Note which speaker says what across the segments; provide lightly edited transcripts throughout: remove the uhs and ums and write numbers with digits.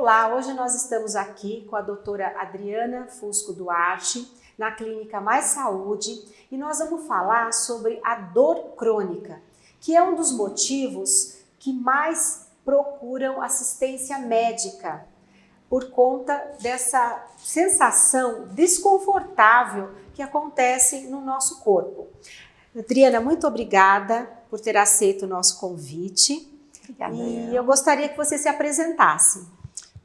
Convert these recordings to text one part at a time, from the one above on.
Speaker 1: Olá, hoje nós estamos aqui com a doutora Adriana Fusco Duarte, na Clínica Mais Saúde, e nós vamos falar sobre a dor crônica, que é um dos motivos que mais procuram assistência médica, por conta dessa sensação desconfortável que acontece no nosso corpo. Adriana, muito obrigada por ter aceito o nosso convite.
Speaker 2: Obrigada.
Speaker 1: E eu gostaria que você se apresentasse.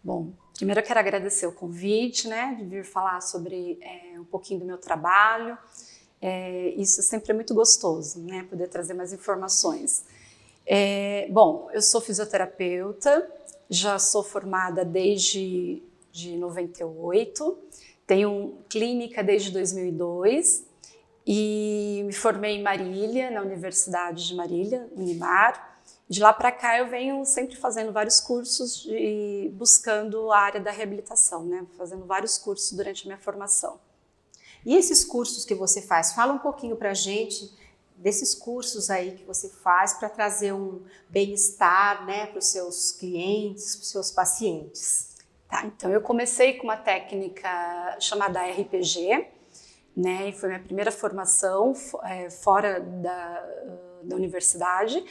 Speaker 2: Bom, primeiro eu quero agradecer o convite, de vir falar sobre um pouquinho do meu trabalho. Isso sempre é muito gostoso, poder trazer mais informações. Bom, eu sou fisioterapeuta, já sou formada desde 98, tenho clínica desde 2002 e me formei em Marília, na Universidade de Marília, Unimar. De lá para cá eu venho sempre fazendo vários cursos e buscando a área da reabilitação, fazendo vários cursos durante a minha formação.
Speaker 1: E esses cursos que você faz, fala um pouquinho para a gente desses cursos aí que você faz para trazer um bem-estar, para os seus clientes, para os seus pacientes.
Speaker 2: Tá, então eu comecei com uma técnica chamada RPG, e foi minha primeira formação fora da universidade.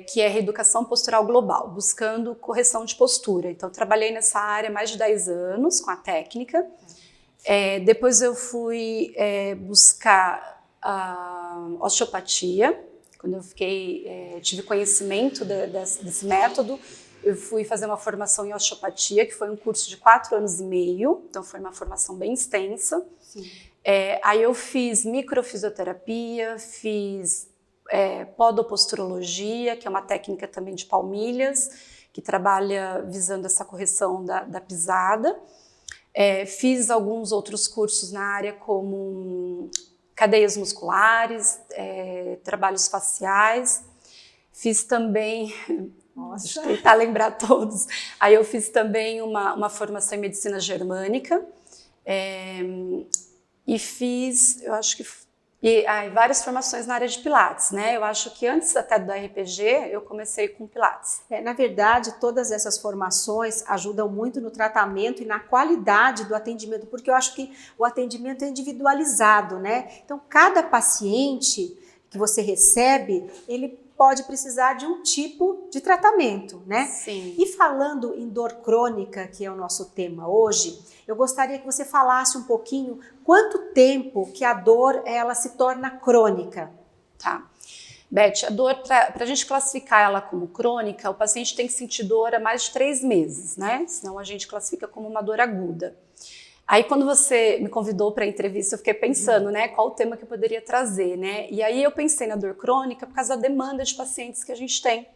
Speaker 2: Que é reeducação postural global, buscando correção de postura. Então, trabalhei nessa área há mais de 10 anos com a técnica. Depois eu fui buscar a osteopatia. Quando eu tive conhecimento desse método, eu fui fazer uma formação em osteopatia, que foi um curso de 4 anos e meio, então foi uma formação bem extensa. Aí eu fiz microfisioterapia, fiz podoposturologia, que é uma técnica também de palmilhas, que trabalha visando essa correção da pisada. Fiz alguns outros cursos na área, como cadeias musculares, trabalhos faciais. Fiz também, deixa eu tentar lembrar todos, aí eu fiz também uma formação em medicina germânica, e fiz, eu acho que várias formações na área de Pilates, Eu acho que antes até do RPG, eu comecei com Pilates.
Speaker 1: Na verdade, todas essas formações ajudam muito no tratamento e na qualidade do atendimento, porque eu acho que o atendimento é individualizado, Então, cada paciente que você recebe, ele pode precisar de um tipo de tratamento,
Speaker 2: Sim.
Speaker 1: E falando em dor crônica, que é o nosso tema hoje, eu gostaria que você falasse um pouquinho quanto tempo que a dor ela se torna crônica.
Speaker 2: Tá. Beth, a dor, para a gente classificar ela como crônica, o paciente tem que sentir dor há mais de 3 meses, Senão a gente classifica como uma dor aguda. Aí quando você me convidou para a entrevista, eu fiquei pensando, qual o tema que eu poderia trazer, E aí eu pensei na dor crônica por causa da demanda de pacientes que a gente tem,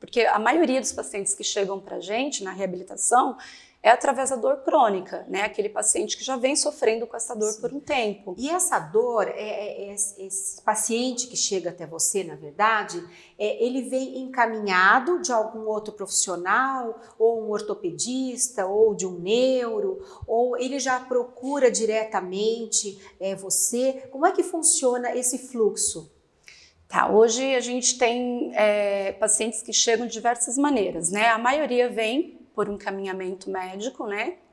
Speaker 2: Porque a maioria dos pacientes que chegam para a gente na reabilitação é através da dor crônica, Aquele paciente que já vem sofrendo com essa dor por um tempo.
Speaker 1: E essa dor, esse paciente que chega até você, na verdade, ele vem encaminhado de algum outro profissional, ou um ortopedista, ou de um neuro, ou ele já procura diretamente você? Como é que funciona esse fluxo?
Speaker 2: Tá, hoje a gente tem pacientes que chegam de diversas maneiras, A maioria vem por um encaminhamento médico,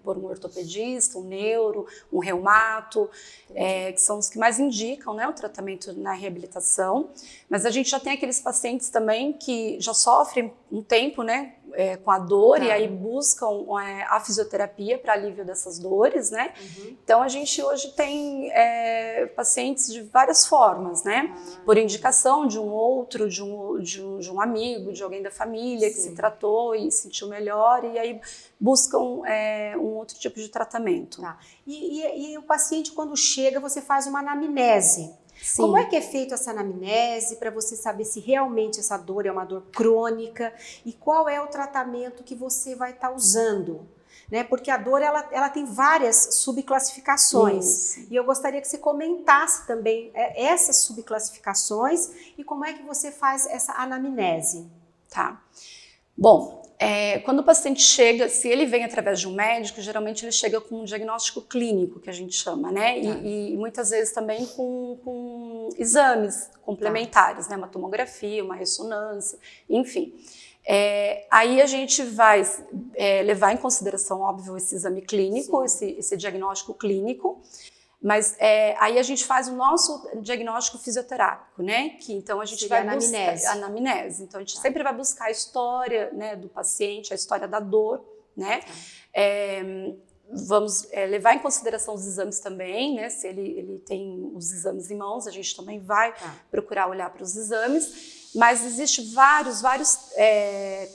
Speaker 2: por um ortopedista, um neuro, um reumato, que são os que mais indicam o tratamento na reabilitação. Mas a gente já tem aqueles pacientes também que já sofrem um tempo, com a dor, e aí buscam a fisioterapia para alívio dessas dores, Então a gente hoje tem pacientes de várias formas, Por indicação de um outro, de um amigo, de alguém da família que se tratou e sentiu melhor, e aí buscam um outro tipo de tratamento.
Speaker 1: Tá. E o paciente, quando chega, você faz uma anamnese.
Speaker 2: Sim.
Speaker 1: Como é que é feita essa anamnese para você saber se realmente essa dor é uma dor crônica e qual é o tratamento que você vai estar usando? Porque a dor ela tem várias subclassificações.
Speaker 2: Isso.
Speaker 1: E eu gostaria que você comentasse também essas subclassificações e como é que você faz essa anamnese.
Speaker 2: Tá. Bom, quando o paciente chega, se ele vem através de um médico, geralmente ele chega com um diagnóstico clínico, que a gente chama, E muitas vezes também com exames complementares, Uma tomografia, uma ressonância, enfim. Aí a gente vai levar em consideração, óbvio, esse exame clínico, esse diagnóstico clínico, mas aí a gente faz o nosso diagnóstico fisioterápico, né? Que então a gente vai buscar a anamnese. Então a gente sempre vai buscar a história, né, do paciente, a história da dor, né? Vamos levar em consideração os exames também, né? Se ele tem os exames em mãos, a gente também vai procurar olhar para os exames. Mas existem vários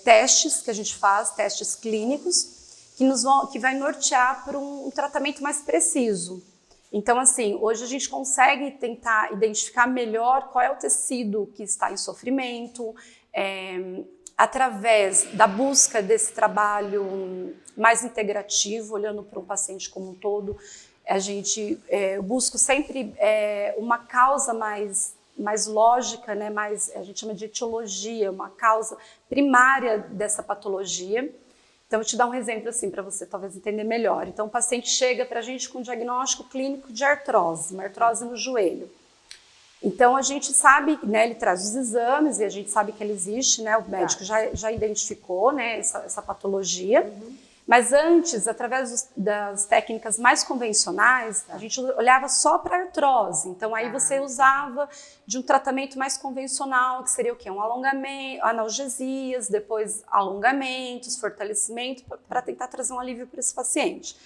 Speaker 2: testes que a gente faz, testes clínicos, que vai nortear para um tratamento mais preciso. Então, assim, hoje a gente consegue tentar identificar melhor qual é o tecido que está em sofrimento, através da busca desse trabalho mais integrativo, olhando para o paciente como um todo. Eu busco sempre uma causa mais lógica, né? A gente chama de etiologia, uma causa primária dessa patologia. Então, eu vou te dar um exemplo assim para você talvez entender melhor. Então, o paciente chega para a gente com um diagnóstico clínico de artrose, uma artrose no joelho. Então, a gente sabe, né, ele traz os exames e a gente sabe que ele existe, né, o médico já identificou, né, essa patologia. Mas antes, através das técnicas mais convencionais, a gente olhava só para a artrose. Então, aí você usava de um tratamento mais convencional, que seria o quê? Um alongamento, analgesias, depois alongamentos, fortalecimento, para tentar trazer um alívio para esse paciente.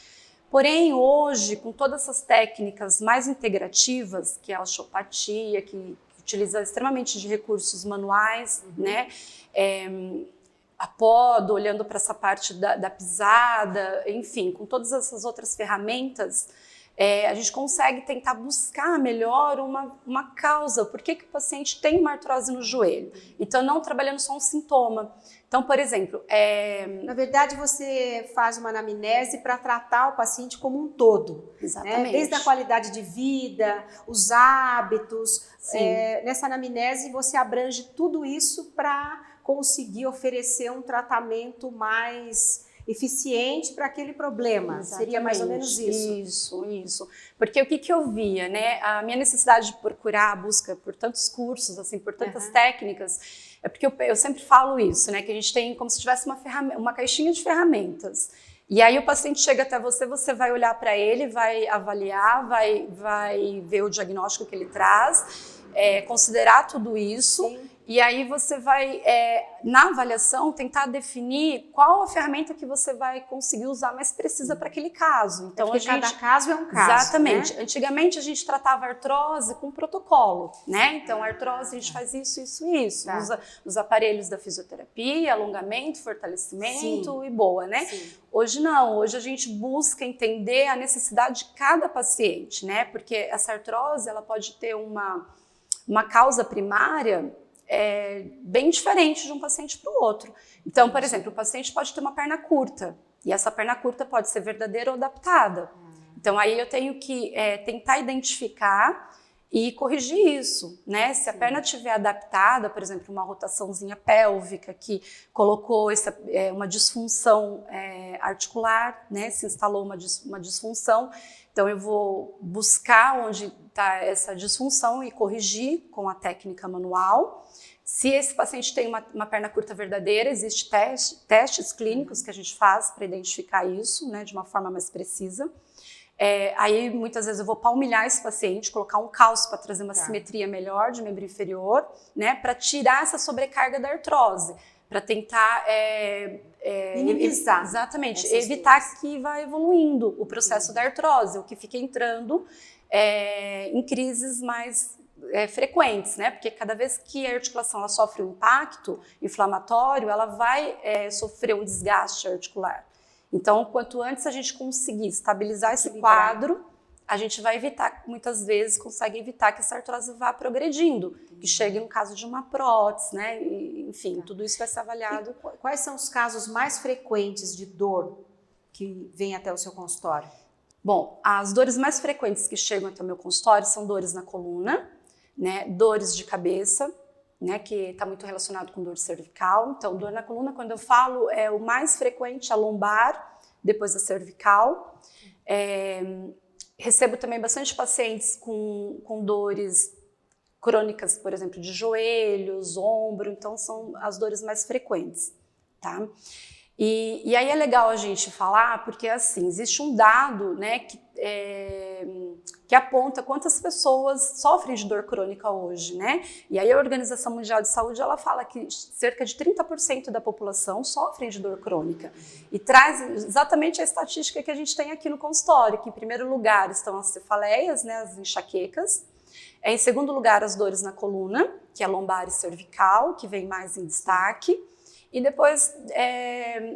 Speaker 2: Porém, hoje, com todas essas técnicas mais integrativas, que é a osteopatia, que utiliza extremamente de recursos manuais, né? A podo, olhando para essa parte da pisada, enfim, com todas essas outras ferramentas, a gente consegue tentar buscar melhor uma causa, por que o paciente tem uma artrose no joelho. Então, não trabalhando só um sintoma. Então, por exemplo...
Speaker 1: Na verdade, você faz uma anamnese para tratar o paciente como um todo.
Speaker 2: Exatamente.
Speaker 1: Né? Desde a qualidade de vida, os hábitos. Nessa anamnese, você abrange tudo isso para conseguir oferecer um tratamento mais eficiente para aquele problema. Exatamente. Seria mais ou menos isso.
Speaker 2: Isso. Porque o que eu via, né? A minha necessidade de procurar a busca por tantos cursos, assim, por tantas técnicas, é porque eu sempre falo isso, né? Que a gente tem como se tivesse uma caixinha de ferramentas. E aí o paciente chega até você, você vai olhar para ele, vai avaliar, vai ver o diagnóstico que ele traz, considerar tudo isso. Sim. E aí você vai, na avaliação, tentar definir qual a ferramenta que você vai conseguir usar mais precisa para aquele caso. Então,
Speaker 1: porque cada caso é um caso.
Speaker 2: Exatamente.
Speaker 1: Né?
Speaker 2: Antigamente a gente tratava a artrose com protocolo, né? Então, a artrose a gente faz isso. Usa os aparelhos da fisioterapia, alongamento, fortalecimento e boa, né? Sim. Hoje não, hoje a gente busca entender a necessidade de cada paciente, né? Porque essa artrose, ela pode ter uma causa primária bem diferente de um paciente para o outro. Então, por exemplo, o paciente pode ter uma perna curta, e essa perna curta pode ser verdadeira ou adaptada. Então, aí eu tenho que tentar identificar e corrigir isso, né? Se a perna estiver adaptada, por exemplo, uma rotaçãozinha pélvica que colocou uma disfunção articular, né? Se instalou uma disfunção, então eu vou buscar onde está essa disfunção e corrigir com a técnica manual. Se esse paciente tem uma perna curta verdadeira, existem testes clínicos que a gente faz para identificar isso, né, de uma forma mais precisa. Aí, muitas vezes, eu vou palmilhar esse paciente, colocar um calço para trazer uma simetria melhor de membro inferior, né, para tirar essa sobrecarga da artrose, para tentar
Speaker 1: minimizar.
Speaker 2: Exatamente, evitar que vá evoluindo o processo da artrose, o que fica entrando em crises mais frequentes, né? Porque cada vez que a articulação ela sofre um impacto inflamatório, ela vai sofrer um desgaste articular. Então, quanto antes a gente conseguir estabilizar esse quadro, a gente vai evitar, muitas vezes, consegue evitar que essa artrose vá progredindo, que chegue no caso de uma prótese, né? E, enfim, tudo isso vai ser avaliado.
Speaker 1: E quais são os casos mais frequentes de dor que vêm até o seu consultório?
Speaker 2: Bom, as dores mais frequentes que chegam até o meu consultório são dores na coluna, né, dores de cabeça, né, que está muito relacionado com dor cervical. Então, dor na coluna, quando eu falo, o mais frequente a lombar, depois a cervical. Recebo também bastante pacientes com dores crônicas, por exemplo, de joelhos, ombro, então são as dores mais frequentes, tá? E aí é legal a gente falar, porque assim, existe um dado, né, que aponta quantas pessoas sofrem de dor crônica hoje, né? E aí a Organização Mundial de Saúde, ela fala que cerca de 30% da população sofrem de dor crônica. E traz exatamente a estatística que a gente tem aqui no consultório, que em primeiro lugar estão as cefaleias, né, as enxaquecas. Em segundo lugar, as dores na coluna, que é lombar e cervical, que vem mais em destaque. E depois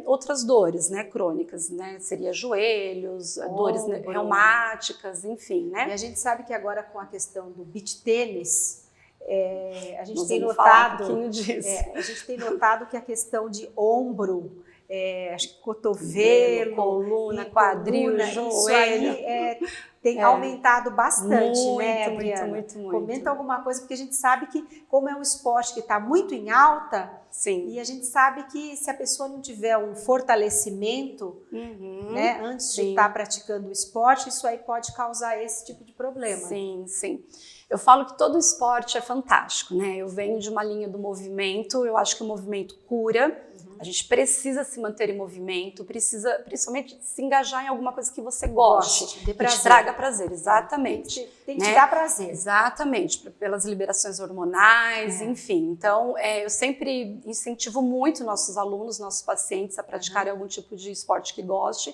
Speaker 2: outras dores, né, crônicas, né, seria joelhos, dores reumáticas, enfim, né.
Speaker 1: E a gente sabe que agora com a questão do beach tênis, a gente tem
Speaker 2: notado
Speaker 1: notado,
Speaker 2: um pouquinho disso.
Speaker 1: A gente tem notado que a questão de ombro, acho que cotovelo,
Speaker 2: coluna, quadril, joelho,
Speaker 1: isso aí tem aumentado bastante, né, Adriana?
Speaker 2: Muito.
Speaker 1: Comenta alguma coisa, porque a gente sabe que, como é um esporte que está muito em alta,
Speaker 2: sim,
Speaker 1: e a gente sabe que se a pessoa não tiver um fortalecimento, né, antes de estar praticando o esporte, isso aí pode causar esse tipo de problema.
Speaker 2: Sim. Eu falo que todo esporte é fantástico, né? Eu venho de uma linha do movimento, eu acho que o movimento cura. A gente precisa se manter em movimento, precisa principalmente se engajar em alguma coisa que você goste, que te traga prazer, exatamente.
Speaker 1: Tem que te dar prazer.
Speaker 2: Exatamente, pelas liberações hormonais, enfim. Então, eu sempre incentivo muito nossos alunos, nossos pacientes a praticarem algum tipo de esporte que goste.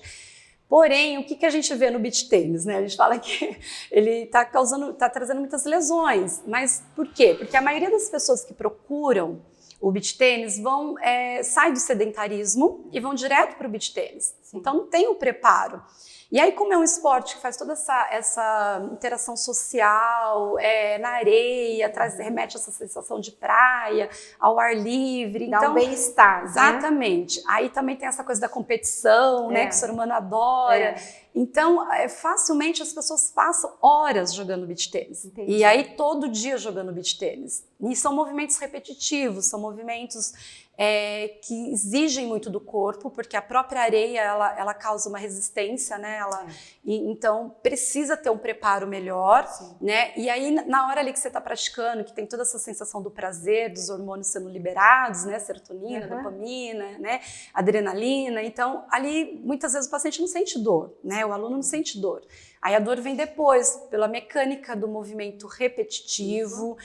Speaker 2: Porém, o que a gente vê no beach tênis, né? A gente fala que ele está trazendo muitas lesões. Mas por quê? Porque a maioria das pessoas que procuram o beach tênis sai do sedentarismo e vão direto para o beach tênis. Então não tem o preparo. E aí, como é um esporte que faz toda essa interação social, na areia, remete a essa sensação de praia, ao ar livre.
Speaker 1: Dá um bem-estar,
Speaker 2: exatamente. Né? Aí também tem essa coisa da competição, né, que o ser humano adora. Então, facilmente as pessoas passam horas jogando beach tênis.
Speaker 1: Entendi.
Speaker 2: E aí, todo dia jogando beach tênis. E são movimentos repetitivos, são movimentos que exigem muito do corpo, porque a própria areia, ela causa uma resistência, né? Então, precisa ter um preparo melhor, né? E aí, na hora ali que você está praticando, que tem toda essa sensação do prazer, dos hormônios sendo liberados, né? Serotonina, dopamina, né? Adrenalina. Então, ali, muitas vezes o paciente não sente dor, né? O aluno não sente dor. Aí a dor vem depois, pela mecânica do movimento repetitivo,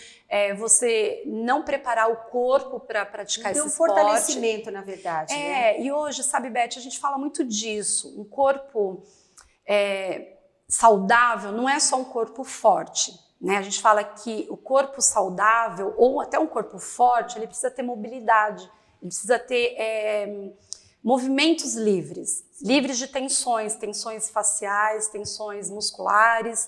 Speaker 2: você não preparar o corpo para praticar esse esporte.
Speaker 1: Tem um fortalecimento, na verdade. Né?
Speaker 2: E hoje, sabe, Beth, a gente fala muito disso. Um corpo saudável não é só um corpo forte. Né? A gente fala que o corpo saudável, ou até um corpo forte, ele precisa ter mobilidade, ele precisa ter movimentos livres de tensões faciais, tensões musculares,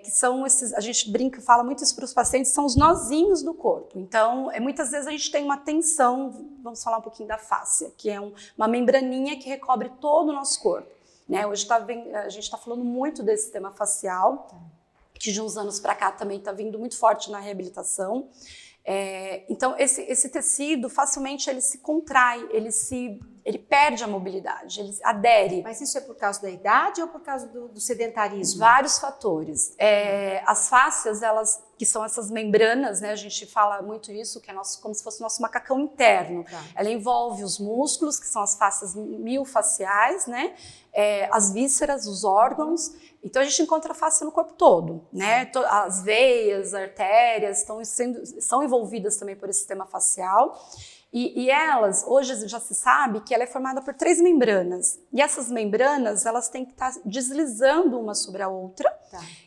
Speaker 2: que são esses, a gente brinca, fala muito isso para os pacientes, são os nozinhos do corpo. Então, muitas vezes a gente tem uma tensão, vamos falar um pouquinho da fáscia, que é uma membraninha que recobre todo o nosso corpo. Né? Hoje a gente está falando muito desse sistema facial, que de uns anos para cá também está vindo muito forte na reabilitação. Então, esse tecido, facilmente ele se contrai, ele perde a mobilidade, ele adere.
Speaker 1: Mas isso é por causa da idade ou por causa do sedentarismo?
Speaker 2: Vários fatores. As fáscias, que são essas membranas, né, a gente fala muito isso, que é como se fosse o nosso macacão interno. Ela envolve os músculos, que são as fáscias miofasciais, né, as vísceras, os órgãos. Então a gente encontra a face no corpo todo, né? As veias, artérias são envolvidas também por esse sistema facial. E elas, hoje já se sabe que ela é formada por 3 membranas. E essas membranas, elas têm que estar deslizando uma sobre a outra,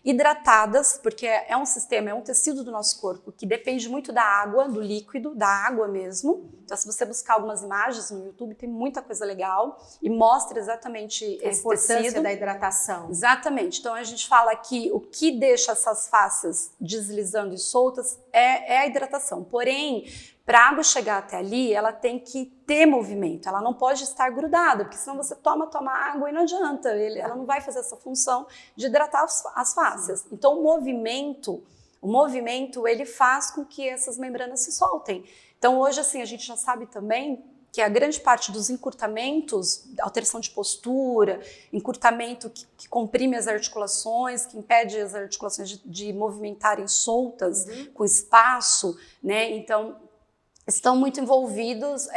Speaker 2: hidratadas, porque é um tecido do nosso corpo que depende muito da água, do líquido, da água mesmo. Então, se você buscar algumas imagens no YouTube, tem muita coisa legal e mostra exatamente esse
Speaker 1: importância
Speaker 2: tecido.
Speaker 1: Da hidratação.
Speaker 2: Exatamente. Então, a gente fala que o que deixa essas fáscias deslizando e soltas é a hidratação. Porém, para a água chegar até ali, ela tem que ter movimento, ela não pode estar grudada, porque senão você toma água e não adianta, ela não vai fazer essa função de hidratar as fáscias. Então, o movimento, ele faz com que essas membranas se soltem. Então, hoje, assim, a gente já sabe também que a grande parte dos encurtamentos, alteração de postura, encurtamento que comprime as articulações, que impede as articulações de movimentarem soltas, com espaço, né? Então, estão muito envolvidos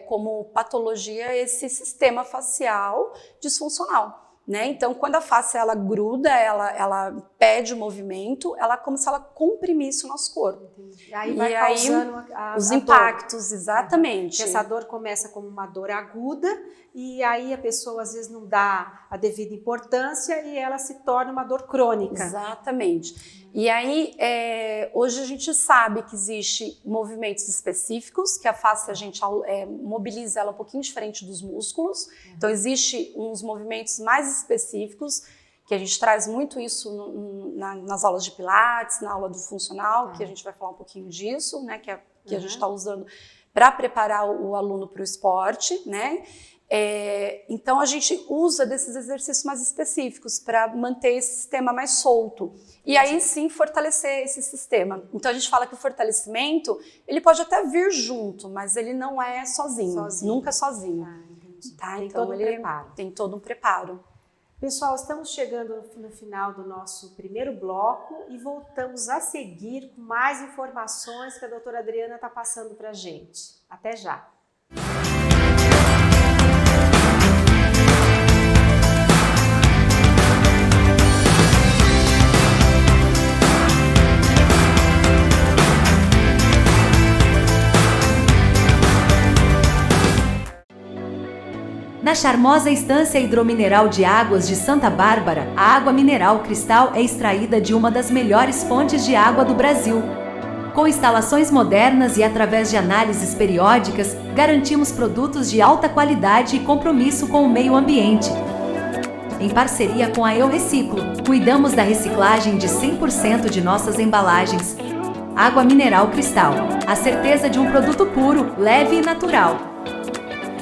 Speaker 2: como patologia esse sistema facial disfuncional. Né? Então, quando a face ela gruda, ela pede o movimento, ela como se ela comprimisse o nosso corpo.
Speaker 1: Entendi. Aí vai causando
Speaker 2: os
Speaker 1: a
Speaker 2: impactos,
Speaker 1: dor.
Speaker 2: Exatamente.
Speaker 1: Porque essa dor começa como uma dor aguda e aí a pessoa às vezes não dá a devida importância e ela se torna uma dor crônica.
Speaker 2: Exatamente. E aí, hoje a gente sabe que existe movimentos específicos, que a face a gente mobiliza ela um pouquinho diferente dos músculos. Então, existe uns movimentos mais específicos, que a gente traz muito isso nas aulas de Pilates, na aula do funcional, que a gente vai falar um pouquinho disso, né, que a gente está usando para preparar o aluno para o esporte, né? Então, a gente usa desses exercícios mais específicos para manter esse sistema mais solto. E aí, sim, fortalecer esse sistema. Então, a gente fala que o fortalecimento, ele pode até vir junto, mas ele não é sozinho. Nunca sozinho. Tá?
Speaker 1: Tem
Speaker 2: Então,
Speaker 1: todo um preparo.
Speaker 2: Tem todo um preparo.
Speaker 1: Pessoal, estamos chegando no final do nosso primeiro bloco e voltamos a seguir com mais informações que a doutora Adriana está passando para a gente. Até já!
Speaker 3: Na charmosa estância hidromineral de águas de Santa Bárbara, a água mineral Cristal é extraída de uma das melhores fontes de água do Brasil. Com instalações modernas e através de análises periódicas, garantimos produtos de alta qualidade e compromisso com o meio ambiente. Em parceria com a Eu Reciclo, cuidamos da reciclagem de 100% de nossas embalagens. Água mineral Cristal, a certeza de um produto puro, leve e natural.